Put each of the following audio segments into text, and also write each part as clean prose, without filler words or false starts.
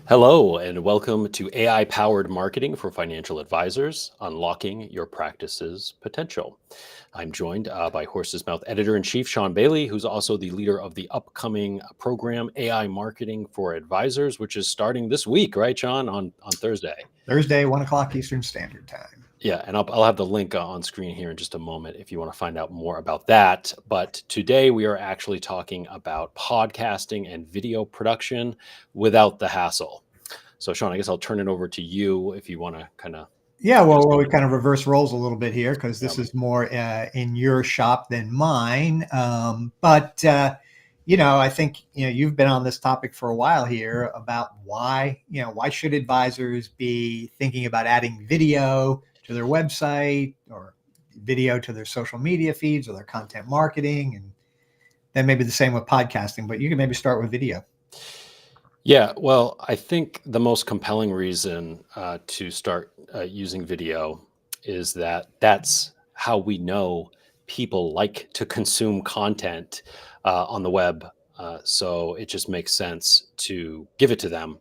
Hello, and welcome to AI powered marketing for financial advisors, unlocking your practice's potential. I'm joined by Horse's Mouth editor in chief, Sean Bailey, who's also the leader of the upcoming program AI Marketing for Advisors, which is starting this week, right, Sean, on Thursday? Thursday, 1 o'clock Eastern Standard Time. Yeah, and I'll have the link on screen here in just a moment if you want to find out more about that. But today we are actually talking about podcasting and video production without the hassle. So, Sean, I guess I'll turn it over to you if you want to kind of Yeah, get us well, we going. kind of reverse roles a little bit here because Yeah. this is more in your shop than mine. But I think you've been on this topic for a while here about why should advisors be thinking about adding video to their website or video to their social media feeds or their content marketing, and then maybe the same with podcasting. But you can maybe start with video. Yeah, well, I think the most compelling reason to start using video is that that's how we know people like to consume content on the web. So it just makes sense to give it to them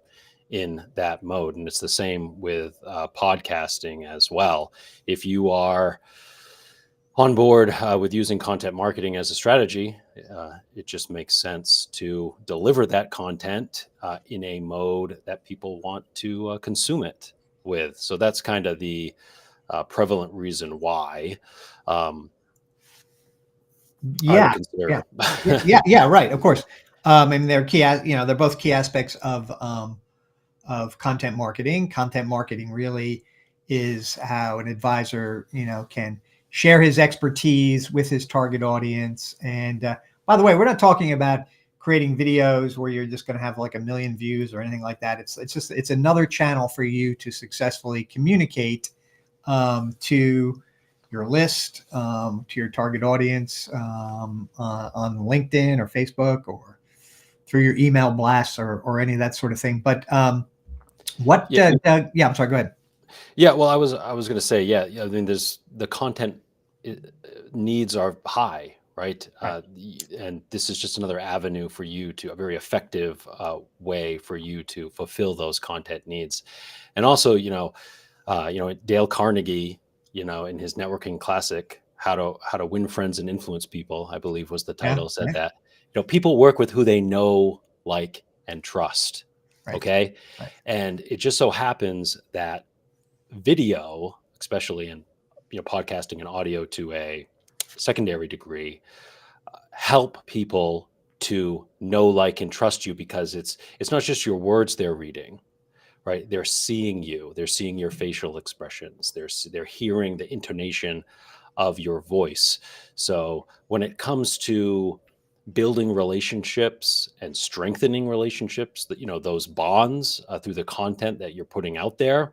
in that mode. And it's the same with podcasting as well. If you are on board with using content marketing as a strategy, it just makes sense to deliver that content in a mode that people want to consume it with. So that's kind of the prevalent reason why I would Yeah, yeah, consider. yeah. Right, of course. And they're key. They're both key aspects of content marketing. Content marketing really is how an advisor, can share his expertise with his target audience. And by the way, we're not talking about creating videos where you're just going to have like a million views or anything like that. It's another channel for you to successfully communicate to your list, to your target audience on LinkedIn or Facebook or through your email blasts or any of that sort of thing. But Yeah, yeah, I'm sorry. Go ahead. yeah. Well, I was going to say, yeah. I mean, there's the content uh, needs are high, right? Right. And this is just another avenue for you to a very effective way for you to fulfill those content needs. And also, Dale Carnegie, in his networking classic, how to win friends and influence people, I believe was the Yeah. title, said Yeah. that, people work with who they know, like, and trust. Right. Okay. Right. And it just so happens that video, especially in, podcasting and audio to a secondary degree, help people to know, like, and trust you because it's not just your words they're reading, right? They're seeing you, they're seeing your facial expressions, they're hearing the intonation of your voice. So when it comes to building relationships and strengthening relationships, that, those bonds through the content that you're putting out there,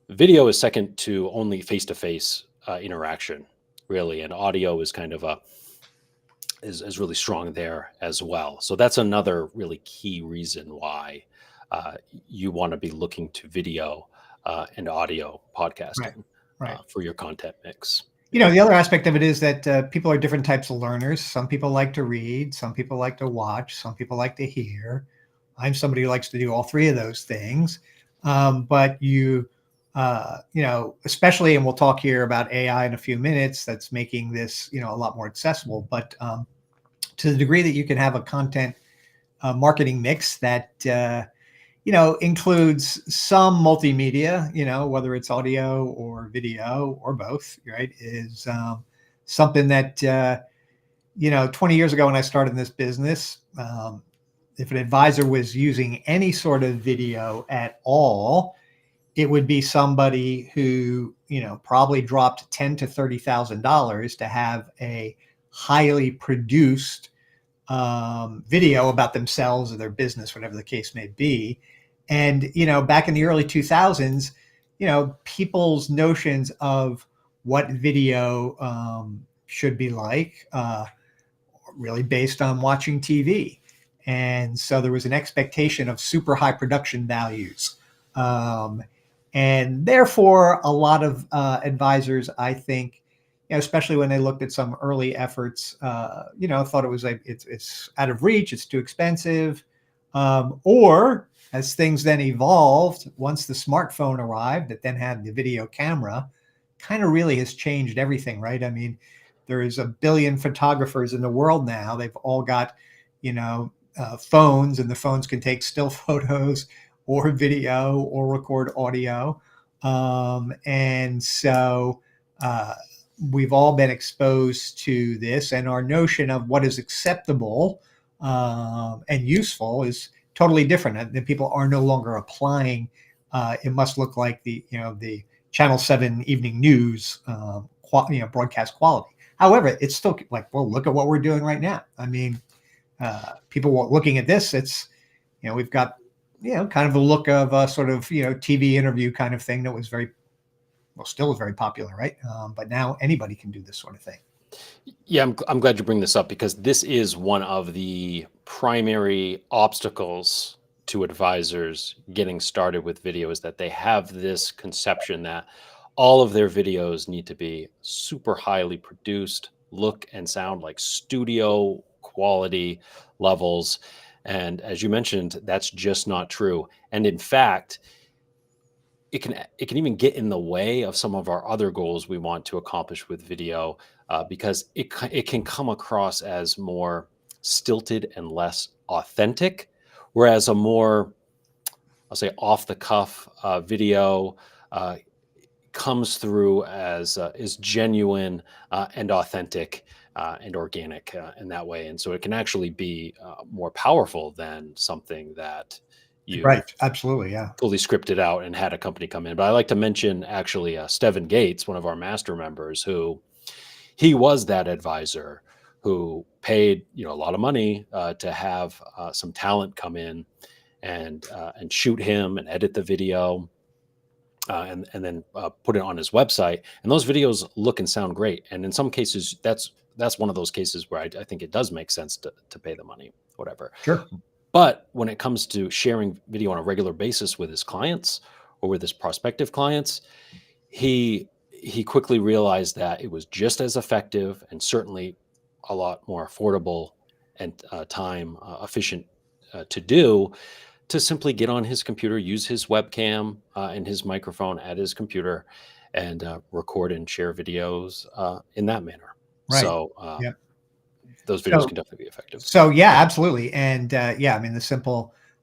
video is second to only face-to-face interaction, really, and audio is kind of is really strong there as well. So that's another really key reason why uh, you want to be looking to video and audio Right. podcasting Right. for your content mix. Yeah. The other aspect of it is that people are different types of learners. Some people like to read, some people like to watch, some people like to hear. I'm somebody who likes to do all three of those things. But especially, and we'll talk here about AI in a few minutes, that's making this, a lot more accessible. But to the degree that you can have a content marketing mix that includes some multimedia, whether it's audio or video or both, right, is something that, 20 years ago when I started in this business, if an advisor was using any sort of video at all, it would be somebody who, probably dropped $10,000 to $30,000 to have a highly produced video about themselves or their business, whatever the case may be. And, back in the early 2000s, people's notions of what video should be like really based on watching TV. And so there was an expectation of super high production values. And therefore, a lot of advisors, I think, especially when they looked at some early efforts, thought it was like it's out of reach, it's too expensive, or as things then evolved, once the smartphone arrived, that then had the video camera, kind of really has changed everything, right? I mean, there is a billion photographers in the world now. They've all got, phones, and the phones can take still photos or video or record audio. And so we've all been exposed to this, and our notion of what is acceptable and useful is totally different. The people are no longer applying. It must look like the Channel 7 evening news, broadcast quality. However, it's still like, well, look at what we're doing right now. I mean, people looking at this, it's, we've got, kind of a look of a sort of, TV interview kind of thing that was still is very popular, right? But now anybody can do this sort of thing. Yeah, I'm glad you bring this up, because this is one of the primary obstacles to advisors getting started with video, is that they have this conception that all of their videos need to be super highly produced, look and sound like studio quality levels. And as you mentioned, that's just not true. And in fact, it can even get in the way of some of our other goals we want to accomplish with video, because it can come across as more stilted and less authentic, whereas a more, I'll say, off the cuff video comes through as is genuine and authentic and organic in that way. And so it can actually be more powerful than something that you Right. Absolutely. Yeah. fully scripted out and had a company come in. But I like to mention actually Steven Gates, one of our master members, who he was that advisor who paid a lot of money to have some talent come in and shoot him and edit the video. And then put it on his website, and those videos look and sound great. And in some cases, that's one of those cases where I think it does make sense to pay the money, whatever. Sure. But when it comes to sharing video on a regular basis with his clients or with his prospective clients, he quickly realized that it was just as effective and certainly a lot more affordable and time efficient to do, to simply get on his computer, use his webcam and his microphone at his computer, and record and share videos in that manner. Right. So Yep. those videos So, can definitely be effective. so yeah, absolutely. And I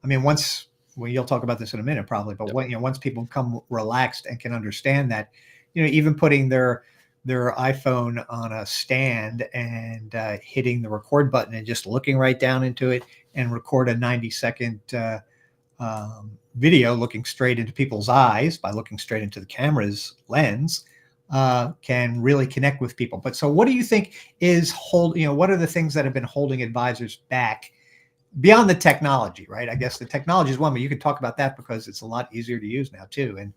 mean, once, well, you'll talk about this in a minute probably, but Yep. once people become relaxed and can understand that, even putting their iPhone on a stand and hitting the record button and just looking right down into it and record a 90-second video, looking straight into people's eyes by looking straight into the camera's lens, can really connect with people. But so what do you think what are the things that have been holding advisors back beyond the technology, right? I guess the technology is one, but you can talk about that because it's a lot easier to use now too. And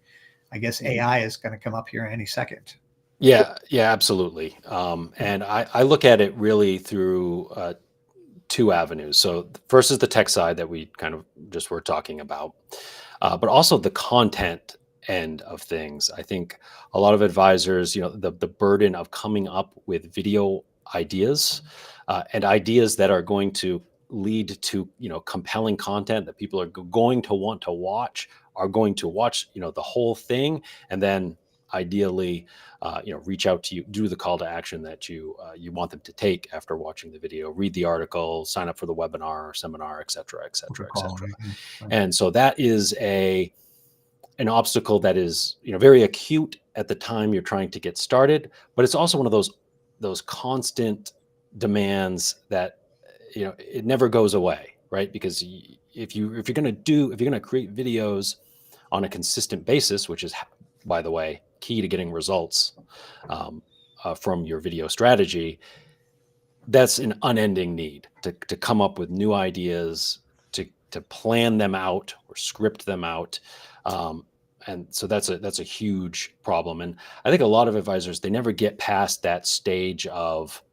I guess AI is going to come up here any second. Yeah, absolutely. And I look at it really through two avenues. So first is the tech side that we kind of just were talking about, but also the content end of things. I think a lot of advisors, the burden of coming up with video ideas and ideas that are going to lead to compelling content that people are going to want to watch, are going to watch the whole thing, and then ideally reach out to you, do the call to action that you want them to take after watching the video, read the article, sign up for the webinar or seminar, et cetera, et cetera, et cetera. Right. And so that is an obstacle that is very acute at the time you're trying to get started, but it's also one of those constant demands that it never goes away, right? Because if you're going to create videos on a consistent basis, which is, by the way, key to getting results from your video strategy, that's an unending need to come up with new ideas, to plan them out or script them out. And so that's a huge problem. And I think a lot of advisors, they never get past that stage of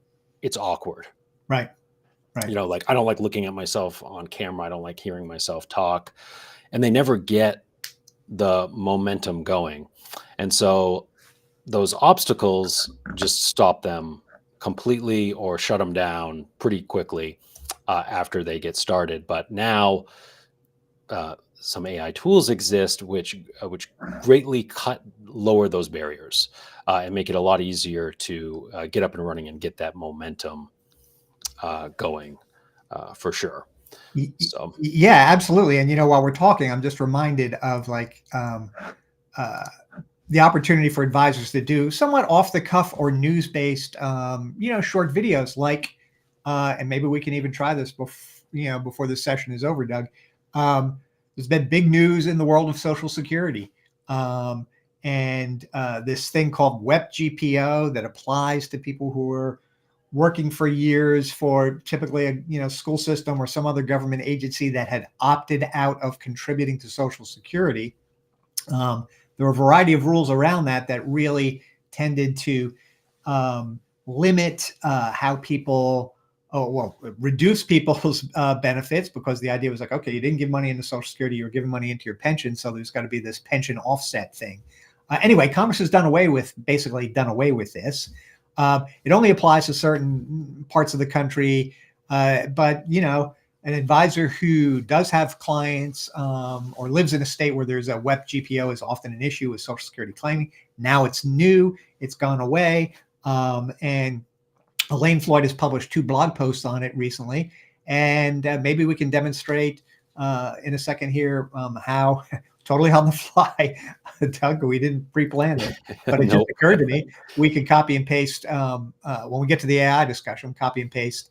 it's awkward. Right. Like, I don't like looking at myself on camera. I don't like hearing myself talk. And they never get the momentum going. And so those obstacles just stop them completely or shut them down pretty quickly after they get started. But now some AI tools exist which greatly lower those barriers and make it a lot easier to get up and running and get that momentum going for sure. So Yeah, absolutely. And while we're talking, I'm just reminded of uh, the opportunity for advisors to do somewhat off the cuff or news based, short videos and maybe we can even try this before this session is over, Doug. There's been big news in the world of Social Security. And this thing called WEP GPO that applies to people who are working for years for typically a school system or some other government agency that had opted out of contributing to Social Security. There were a variety of rules around that really tended to limit how people, reduce people's benefits, because the idea was like, okay, you didn't give money into Social Security, you were giving money into your pension, so there's got to be this pension offset thing. Anyway, Congress has basically done away with this. It only applies to certain parts of the country, but an advisor who does have clients or lives in a state where there's a WEP GPO is often an issue with Social Security claiming. Now it's new, it's gone away, and Elaine Floyd has published 2 blog posts on it recently, and maybe we can demonstrate in a second here how totally on the fly, Doug, we didn't pre-plan it, but it just occurred to me. We could copy and paste when we get to the AI discussion, copy and paste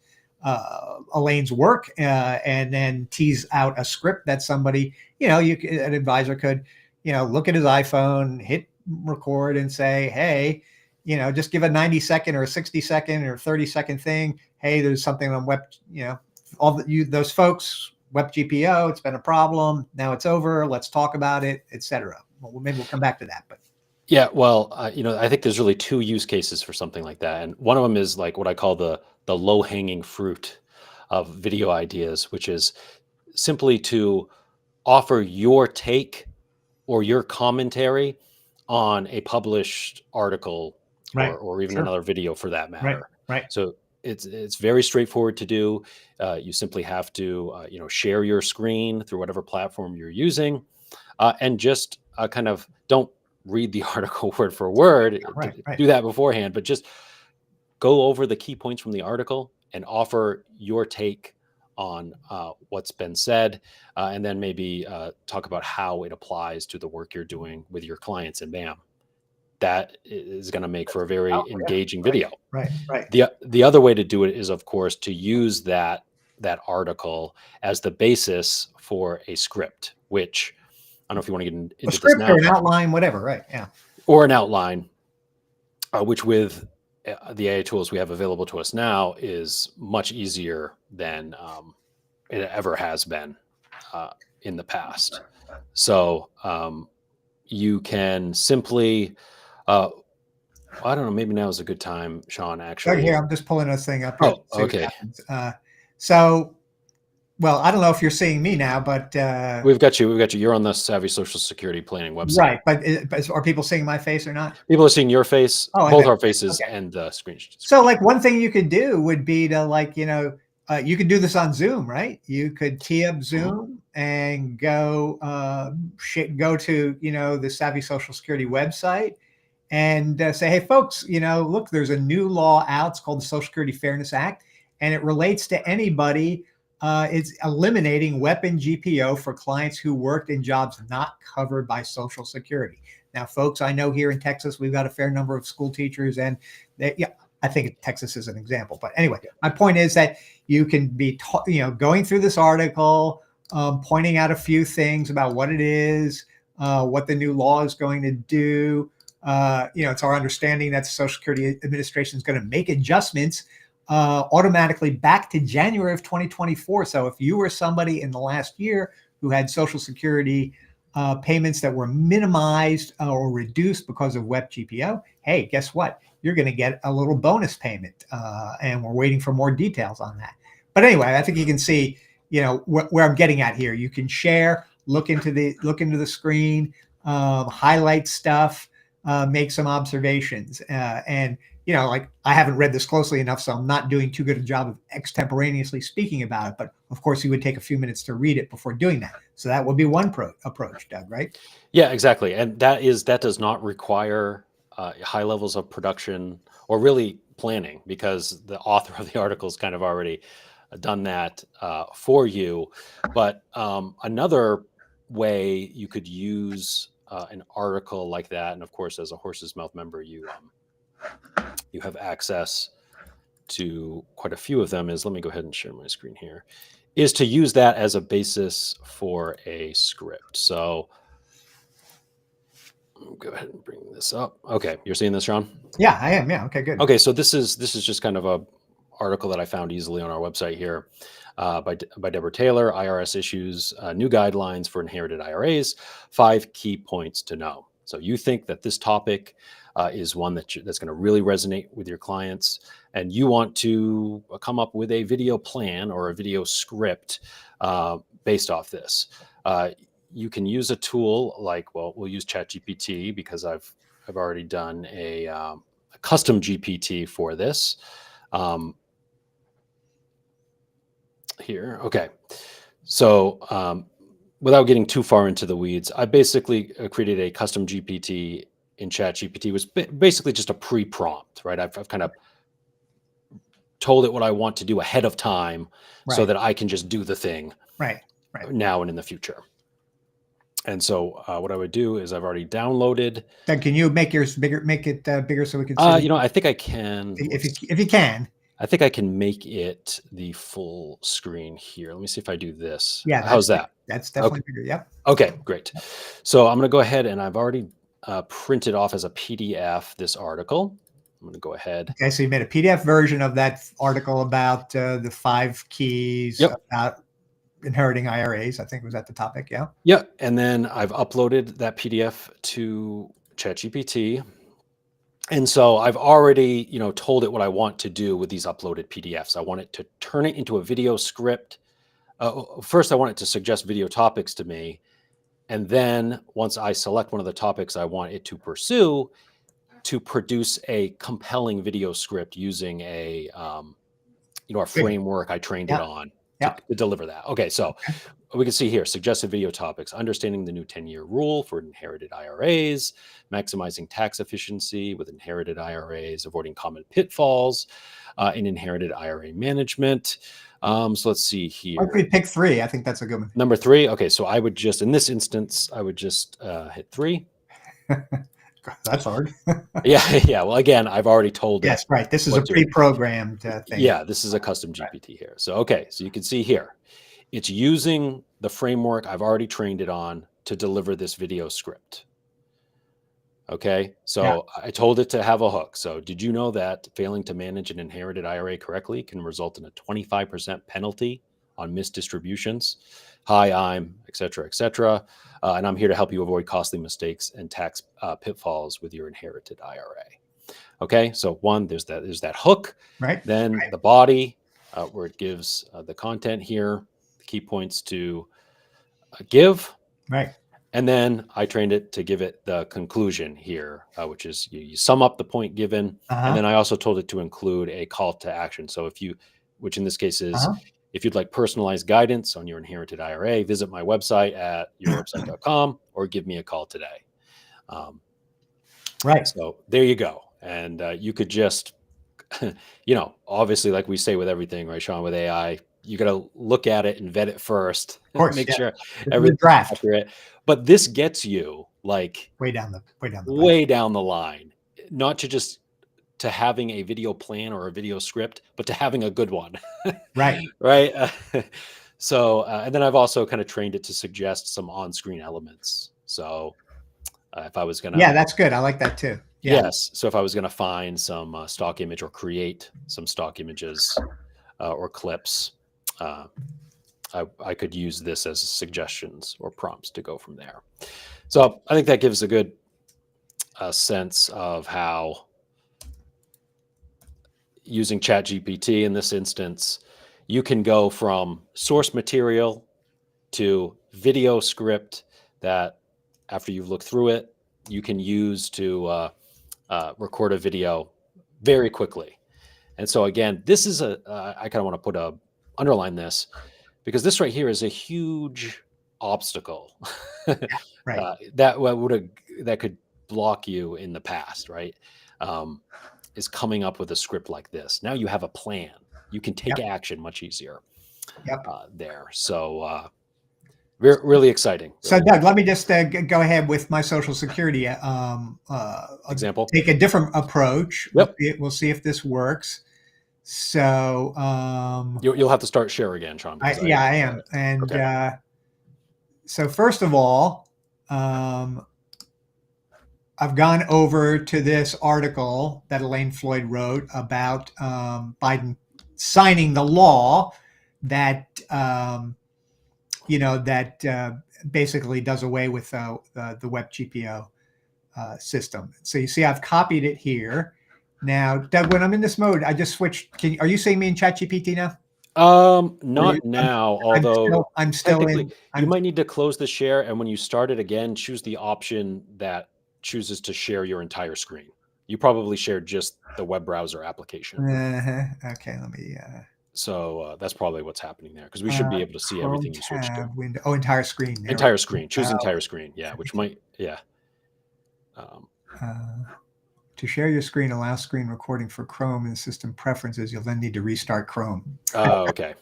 Elaine's work and then tease out a script that somebody, an advisor could, look at his iPhone, hit record and say, hey, just give a 90-second or a 60-second or 30-second thing. Hey, there's something on WEP, those folks, WEP GPO, it's been a problem. Now it's over. Let's talk about it, etc. Well, maybe we'll come back to that. But yeah, well, I think there's really 2 use cases for something like that, and one of them is like what I call the low-hanging fruit of video ideas, which is simply to offer your take or your commentary on a published article right, or even sure, another video for that matter. right. So it's very straightforward to do. You simply have to share your screen through whatever platform you're using, and just kind of don't read the article word for word. Right. Do that beforehand, but just go over the key points from the article and offer your take on what's been said, and then maybe talk about how it applies to the work you're doing with your clients, and bam, that is going to make for a very engaging video. Right. The other way to do it is, of course, to use that article as the basis for a script, which I don't know if you want to get into a script this now, or an outline, whatever, right? Yeah, or an outline, which with the AI tools we have available to us now is much easier than it ever has been in the past. So you can simply, I don't know, maybe now is a good time, Sean, actually. Doug, here, I'm just pulling this thing up here. Oh, okay. So, well, I don't know if you're seeing me now, but we've got you. You're on the Savvy Social Security Planning website. Right, but are people seeing my face or not? People are seeing your face, both our faces, okay. and the screen. So, one thing you could do would be to you could do this on Zoom, right? You could tee up Zoom and go to the Savvy Social Security website and say, hey, folks, look, there's a new law out. It's called the Social Security Fairness Act, and it relates to anybody. It's eliminating WEP and GPO for clients who worked in jobs not covered by Social Security. Now, folks, I know here in Texas, we've got a fair number of school teachers, and I think Texas is an example. But anyway, my point is that you can be, going through this article, pointing out a few things about what it is, what the new law is going to do. It's our understanding that the Social Security Administration is going to make adjustments automatically back to January of 2024. So if you were somebody in the last year who had Social Security payments that were minimized or reduced because of WEP GPO, hey, guess what? You're going to get a little bonus payment, and we're waiting for more details on that. But anyway, I think you can see, where I'm getting at here. You can share, look into the screen, highlight stuff. make some observations. And, like I haven't read this closely enough, so I'm not doing too good a job of extemporaneously speaking about it. But of course, you would take a few minutes to read it before doing that. So that would be one approach, Doug, right? Yeah, exactly. And that does not require high levels of production or really planning, because the author of the article has kind of already done that for you. But another way you could use an article like that, and of course, as a Horse's Mouth member, you have access to quite a few of them, is, let me go ahead and share my screen here, is to use that as a basis for a script. So go ahead and bring this up. Okay, you're seeing this, Sean? Yeah, I am. Yeah. Okay, good. Okay, so this is just kind of a article that I found easily on our website here, by Deborah Taylor. IRS issues new guidelines for inherited IRAs. 5 key points to know. So you think that this topic is one that's going to really resonate with your clients, and you want to come up with a video plan or a video script based off this. You can use a tool like, well, we'll use ChatGPT, because I've already done a custom GPT for this. Here, okay. So without getting too far into the weeds, I basically created a custom GPT in ChatGPT. It was basically just a pre-prompt, right? I've kind of told it what I want to do ahead of time, so Right. that I can just do the thing Right. now and in the future. And so what I would do is, I've already downloaded. Doug, can you make yours bigger? Make it bigger so we can see. I think I can. If you can. I think I can make it the full screen here. Let me see if I do this. Yeah. How's that? That's definitely Okay. bigger. Yep. Okay, great. So I'm going to go ahead, and I've already printed off as a PDF this article. I'm going to go ahead. Okay, so you made a PDF version of that article about the 5 keys about inheriting IRAs. I think was that the topic. Yeah. Yeah. And then I've uploaded that PDF to ChatGPT. And so I've already, told it what I want to do with these uploaded PDFs. I want it to turn it into a video script. First, I want it to suggest video topics to me. And then once I select one of the topics I want it to pursue, to produce a compelling video script using a framework I trained it on to deliver that. Okay, so we can see here, suggested video topics: understanding the new 10-year rule for inherited IRAs, maximizing tax efficiency with inherited IRAs, avoiding common pitfalls in inherited IRA management. So let's see here. Why don't we pick 3? I think that's a good one. Number 3. Okay, so I would just, in this instance, I would just hit 3. That's hard. Yeah. Well, again, I've already told it. Yes, right. This is a pre-programmed thing. Yeah, this is a custom GPT here. So, okay, so you can see here, it's using the framework I've already trained it on to deliver this video script. Okay, so I told it to have a hook. So, did you know that failing to manage an inherited IRA correctly can result in a 25% penalty on missed distributions? Hi, I'm et cetera, and I'm here to help you avoid costly mistakes and tax pitfalls with your inherited IRA. Okay, so there's that hook. Right. Then the body, where it gives the content here, the key points to give. Right. And then I trained it to give it the conclusion here, which is you sum up the point given. And then I also told it to include a call to action. So which in this case is, if you'd like personalized guidance on your inherited IRA, visit my website at yourwebsite.com or give me a call today. Right. So there you go. And you could just, obviously, like we say with everything, right, Sean, with AI, you got to look at it and vet it first. Of course, make sure everything's accurate. But this gets you like way down the line, not to having a video plan or a video script, but to having a good one. Right. Right. So, and then I've also kind of trained it to suggest some on-screen elements. So if I was going to, that's good. I like that too. Yeah. Yes. So if I was going to find some stock image or create some stock images or clips, I could use this as suggestions or prompts to go from there. So I think that gives a good sense of how using ChatGPT in this instance, you can go from source material to video script that, after you've looked through it, you can use to record a video very quickly. And so again, this is I kind of want to underline this, because this right here is a huge obstacle Right. that could block you in the past, right? Is coming up with a script like this. Now you have a plan. You can take Yep. action much easier Yep. there. So really exciting. So, Really Doug, let me just go ahead with my Social Security. example. Take a different approach. Yep. We'll see if this works. So, You'll have to start share again, Sean. I am. And okay. So, first of all, I've gone over to this article that Elaine Floyd wrote about Biden signing the law that basically does away with the web GPO system. So you see, I've copied it here. Now, Doug, when I'm in this mode, I just switched. Are you seeing me in ChatGPT now? Not now. Although I'm still technically, in. you might need to close the share, and when you start it again, choose the option that chooses to share your entire screen. You probably shared just the web browser application. Okay, let me. So that's probably what's happening there, because we should be able to see Chrome everything you switched to. window. Oh, entire screen. There Entire screen. Choose entire screen. Yeah, which might. Yeah. To share your screen, allow screen recording for Chrome in system preferences. You'll then need to restart Chrome. Okay.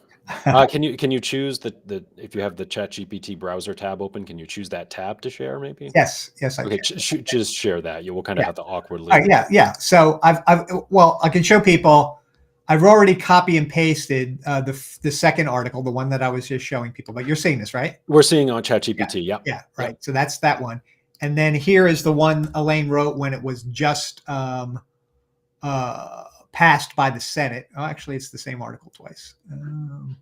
Can you choose the if you have the ChatGPT browser tab open? Can you choose that tab to share? Maybe. Yes, I Okay, can. just share that. You will kind of have to awkwardly. Yeah. So I can show people. I've already copy and pasted the second article, the one that I was just showing people. But you're seeing this, right? We're seeing on ChatGPT. Yeah. Yeah. Right. Yep. So that's that one. And then here is the one Elaine wrote when it was just passed by the Senate. Oh, actually, it's the same article twice. Let me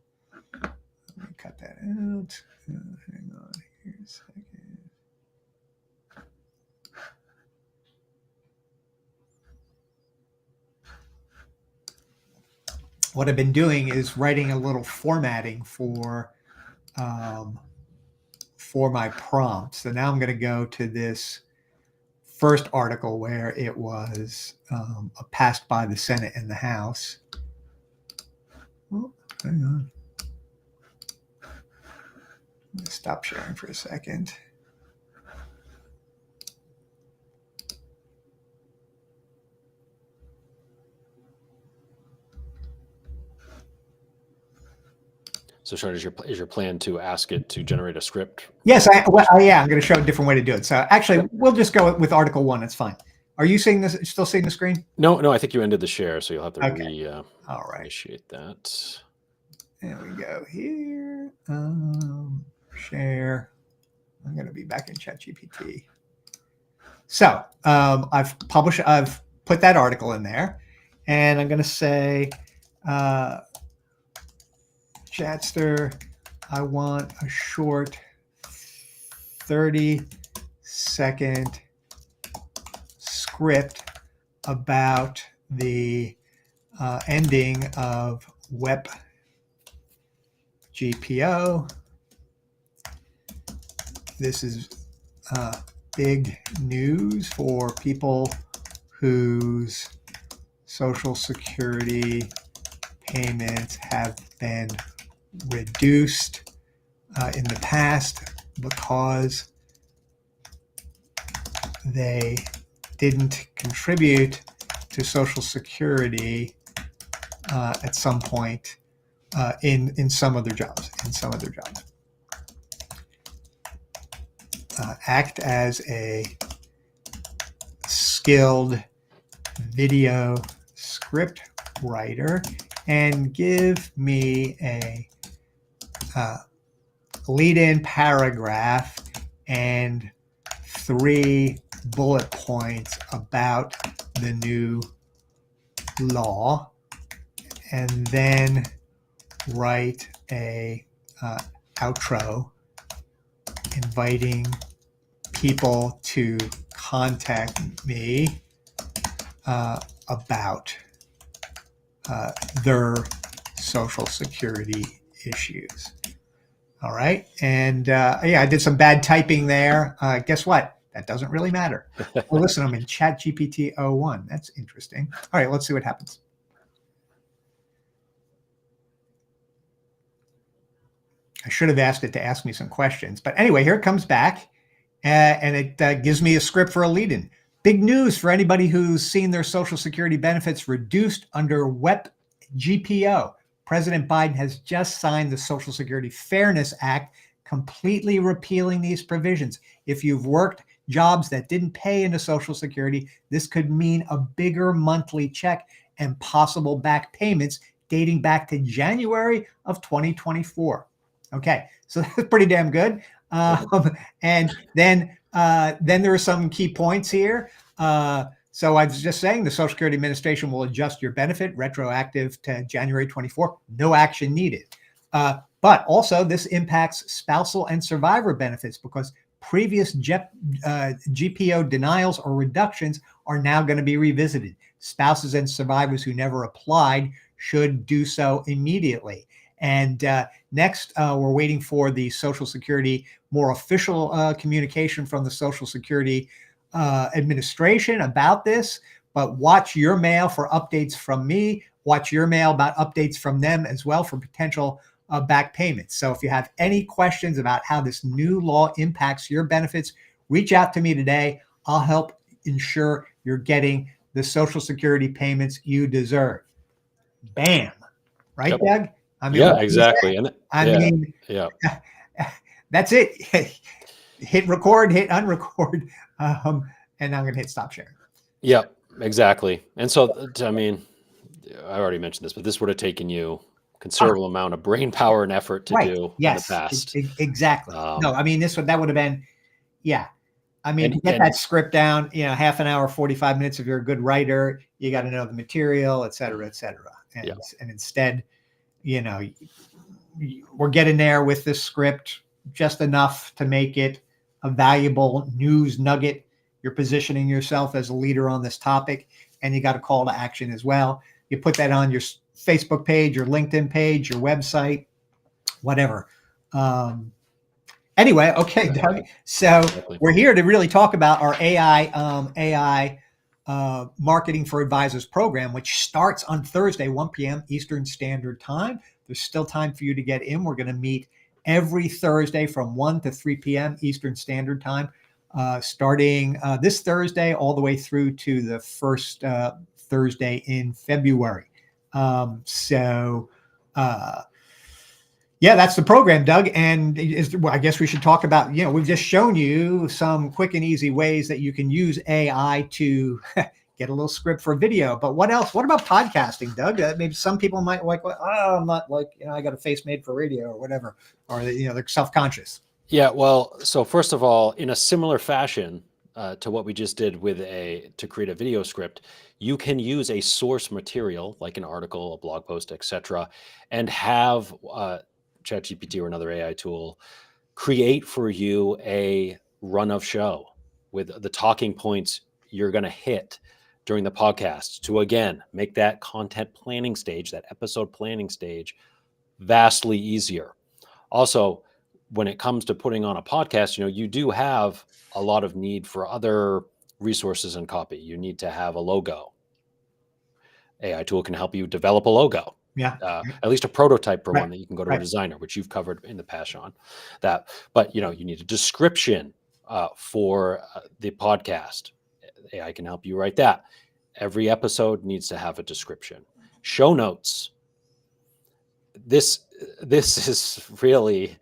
cut that out. Hang on here a second. What I've been doing is writing a little formatting for my prompt. So now I'm going to go to this first article where it was passed by the Senate and the House. Oh, hang on. I'm going to stop sharing for a second. So, Sean, is your plan to ask it to generate a script? Yes, I'm going to show a different way to do it. So actually, we'll just go with Article 1. It's fine. Are you seeing this? Still seeing the screen? No. I think you ended the share, so you'll have to All right. Initiate that. There we go. Here, share. I'm going to be back in ChatGPT. So I've put that article in there, and I'm going to say, Chatster, I want a short 30-second script about the ending of web GPO. This is big news for people whose Social Security payments have been reduced in the past because they didn't contribute to Social Security at some point in some of their jobs. Act as a skilled video script writer and give me a lead-in paragraph and 3 bullet points about the new law, and then write a outro inviting people to contact me about their Social Security issues. All right. And I did some bad typing there. Guess what? That doesn't really matter. Well, listen, I'm in Chat GPT 01. That's interesting. All right, let's see what happens. I should have asked it to ask me some questions. But anyway, here it comes back. And it gives me a script for a lead-in. Big news for anybody who's seen their Social Security benefits reduced under WEP GPO. President Biden has just signed the Social Security Fairness Act, completely repealing these provisions. If you've worked jobs that didn't pay into Social Security, this could mean a bigger monthly check and possible back payments dating back to January of 2024. Okay, so that's pretty damn good. And then there are some key points here. So I was just saying the Social Security Administration will adjust your benefit retroactive to January 24. No action needed. But also this impacts spousal and survivor benefits because previous GPO denials or reductions are now going to be revisited. Spouses and survivors who never applied should do so immediately. And next, we're waiting for the Social Security more official communication from the Social Security Administration about this. But watch your mail for updates from me. Watch your mail about updates from them as well for potential back payments. So if you have any questions about how this new law impacts your benefits, reach out to me today. I'll help ensure you're getting the Social Security payments you deserve. Bam. Right, Yep. Doug? I mean, Yeah, exactly. And that's it. Hit record, hit unrecord, and I'm going to hit stop sharing. Yeah, exactly. And so, I mean, I already mentioned this, but this would have taken you a considerable amount of brain power and effort to do in the past. Exactly. No, I mean, that would have been, yeah. I mean, to get that script down, half an hour, 45 minutes. If you're a good writer, you got to know the material, et cetera, et cetera. And instead, we're getting there with this script just enough to make it a valuable news nugget. You're positioning yourself as a leader on this topic, and you got a call to action as well. You put that on your Facebook page, your LinkedIn page, your website, whatever. Anyway, okay, Doug. So we're here to really talk about our AI Marketing for Advisors program, which starts on Thursday, 1 p.m. Eastern Standard Time. There's still time for you to get in. We're going to meet every Thursday from 1 to 3 p.m. Eastern Standard Time, starting this Thursday all the way through to the first Thursday in February. Yeah, that's the program, Doug. And I guess we should talk about, we've just shown you some quick and easy ways that you can use AI to get a little script for video. But what else? What about podcasting, Doug? Maybe some people might like, I'm not like, I got a face made for radio or whatever, or, they're self-conscious. Yeah, well, so first of all, in a similar fashion to what we just did to create a video script, you can use a source material like an article, a blog post, etc., and have ChatGPT or another AI tool create for you a run of show with the talking points you're going to hit during the podcast to, again, make that content planning stage, that episode planning stage, vastly easier. Also, when it comes to putting on a podcast, you do have a lot of need for other resources and copy. You need to have a logo. AI tool can help you develop a logo. Yeah. At least a prototype for one that you can go to a designer, which you've covered in the past, Sean. But you need a description for the podcast. AI can help you write that. Every episode needs to have a description. Show notes. This is really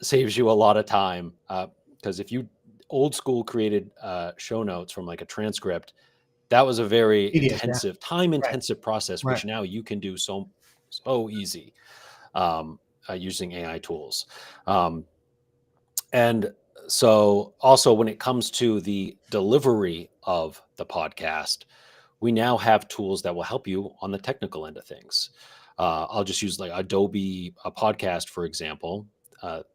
saves you a lot of time because if you old school created show notes from like a transcript, that was a very time-intensive process, which now you can do so easy using AI tools. And so also when it comes to the delivery of the podcast, we now have tools that will help you on the technical end of things. I'll just use like Adobe Podcast, for example.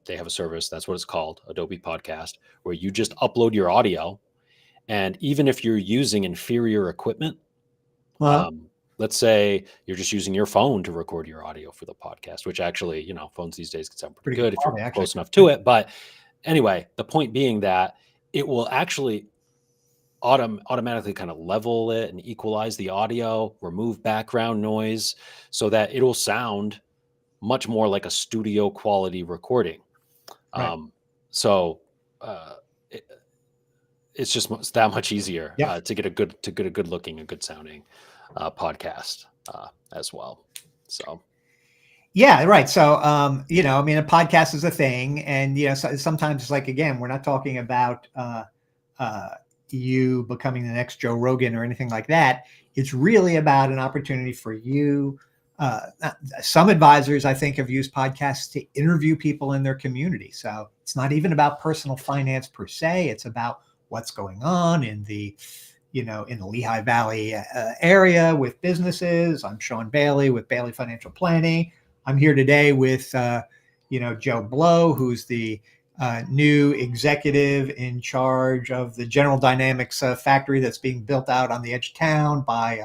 They have a service, that's what it's called, Adobe Podcast, where you just upload your audio. And even if you're using inferior equipment, let's say you're just using your phone to record your audio for the podcast, which actually, phones these days can sound pretty good if you're close enough to it. But anyway, the point being that it will actually automatically kind of level it and equalize the audio, remove background noise, so that it'll sound much more like a studio quality recording. Right. So uh, it, it's just that much easier Yeah. to get a good looking and good sounding podcast as well. So Yeah, right. So, I mean, a podcast is a thing, and sometimes it's like, again, we're not talking about uh, you becoming the next Joe Rogan or anything like that. It's really about an opportunity for you. Some advisors, I think, have used podcasts to interview people in their community. So it's not even about personal finance per se. It's about what's going on in the in the Lehigh Valley area with businesses. I'm Sean Bailey with Bailey Financial Planning. I'm here today with, Joe Blow, who's the new executive in charge of the General Dynamics factory that's being built out on the edge of town by,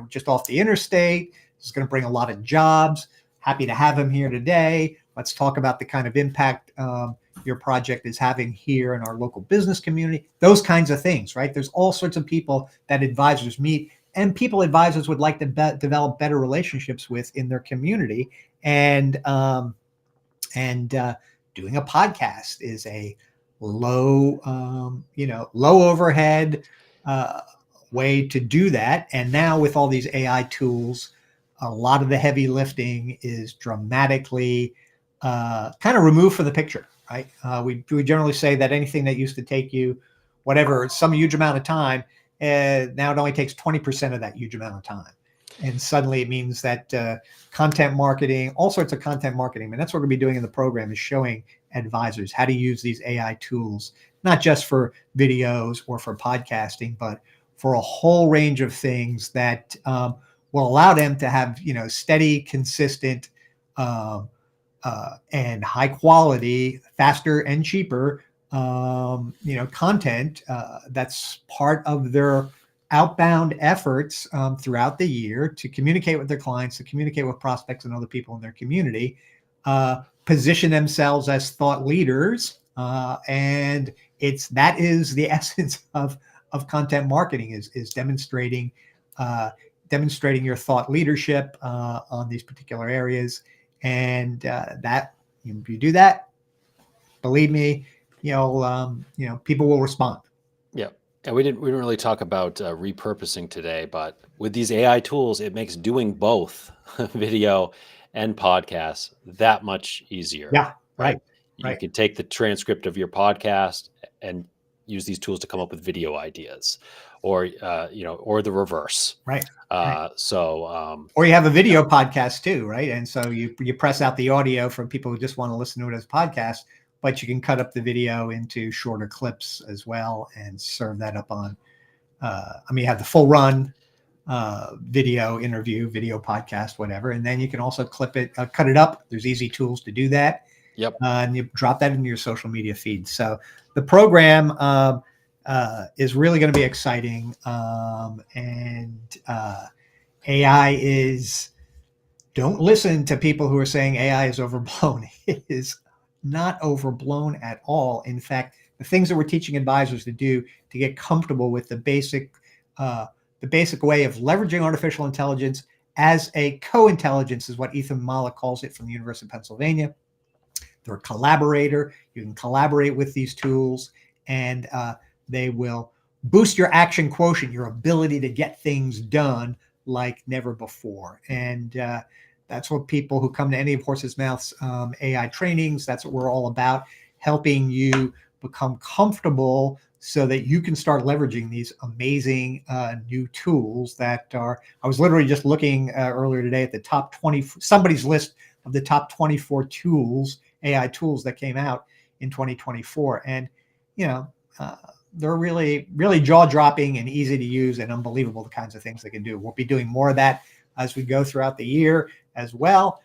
just off the interstate. It's going to bring a lot of jobs. Happy to have him here today. Let's talk about the kind of impact your project is having here in our local business community. Those kinds of things, right? There's all sorts of people that advisors meet and people advisors would like to develop better relationships with in their community. And doing a podcast is a low overhead way to do that. And now with all these AI tools, a lot of the heavy lifting is dramatically kind of removed from the picture, right? We generally say that anything that used to take you some huge amount of time, now it only takes 20% of that huge amount of time. And suddenly it means that content marketing, all sorts of content marketing, and that's what we're going to be doing in the program, is showing advisors how to use these AI tools, not just for videos or for podcasting, but for a whole range of things that will allow them to have, steady, consistent, and high quality, faster and cheaper, content that's part of their outbound efforts throughout the year to communicate with their clients, to communicate with prospects and other people in their community, position themselves as thought leaders, and that is the essence of content marketing is demonstrating your thought leadership on these particular areas, and that if you do that, believe me, people will respond. yeah. And we didn't really talk about repurposing today, but with these AI tools, it makes doing both video and podcasts that much easier, Yeah, right? right, You right, can take the transcript of your podcast and use these tools to come up with video ideas, or or the reverse. right, right. So Or you have a yeah, video podcast too, right? And so you press out the audio from people who just want to listen to it as a podcast, but you can cut up the video into shorter clips as well and serve that up on. You have the full run video interview, video podcast, whatever, and then you can also cut it up. There's easy tools to do that, yep, and you drop that into your social media feed. So the program is really going to be exciting, and AI is. Don't listen to people who are saying AI is overblown. It is not overblown at all. In fact, the things that we're teaching advisors to do to get comfortable with the basic way of leveraging artificial intelligence as a co-intelligence is what Ethan Mollick calls it from the University of Pennsylvania. They're a collaborator. You can collaborate with these tools, and they will boost your action quotient, your ability to get things done like never before. And that's what people who come to any of Horse's Mouth's AI trainings, that's what we're all about, helping you become comfortable so that you can start leveraging these amazing new tools that are. I was literally just looking earlier today at the top 20, somebody's list of the top 24 tools, AI tools that came out in 2024. And, they're really, really jaw dropping and easy to use and unbelievable the kinds of things they can do. We'll be doing more of that as we go throughout the year as well.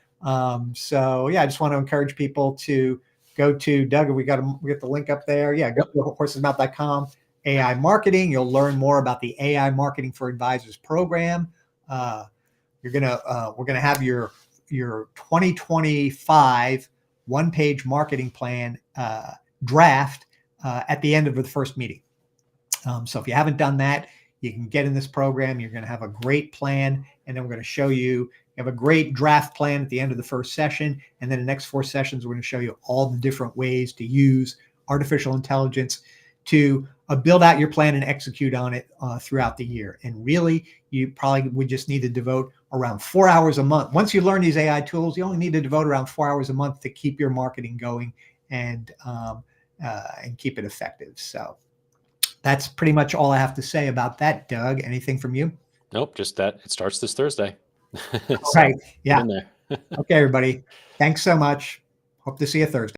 So yeah, I just want to encourage people to go to Doug. We got the link up there. Yeah, go yep, to horsesmouth.com. AI marketing. You'll learn more about the AI Marketing for Advisors program. We're gonna have your 2025 one-page marketing plan draft at the end of the first meeting. So if you haven't done that, you can get in this program. You're going to have a great plan, and then we're going to show you have a great draft plan at the end of the first session. And then the next 4 sessions, we're going to show you all the different ways to use artificial intelligence to build out your plan and execute on it throughout the year. And really, you probably would just need to devote around 4 hours a month. Once you learn these AI tools, you only need to devote around 4 hours a month to keep your marketing going and keep it effective. So that's pretty much all I have to say about that, Doug. Anything from you? Nope, just that it starts this Thursday. Right. Yeah. In there. Okay, everybody. Thanks so much. Hope to see you Thursday.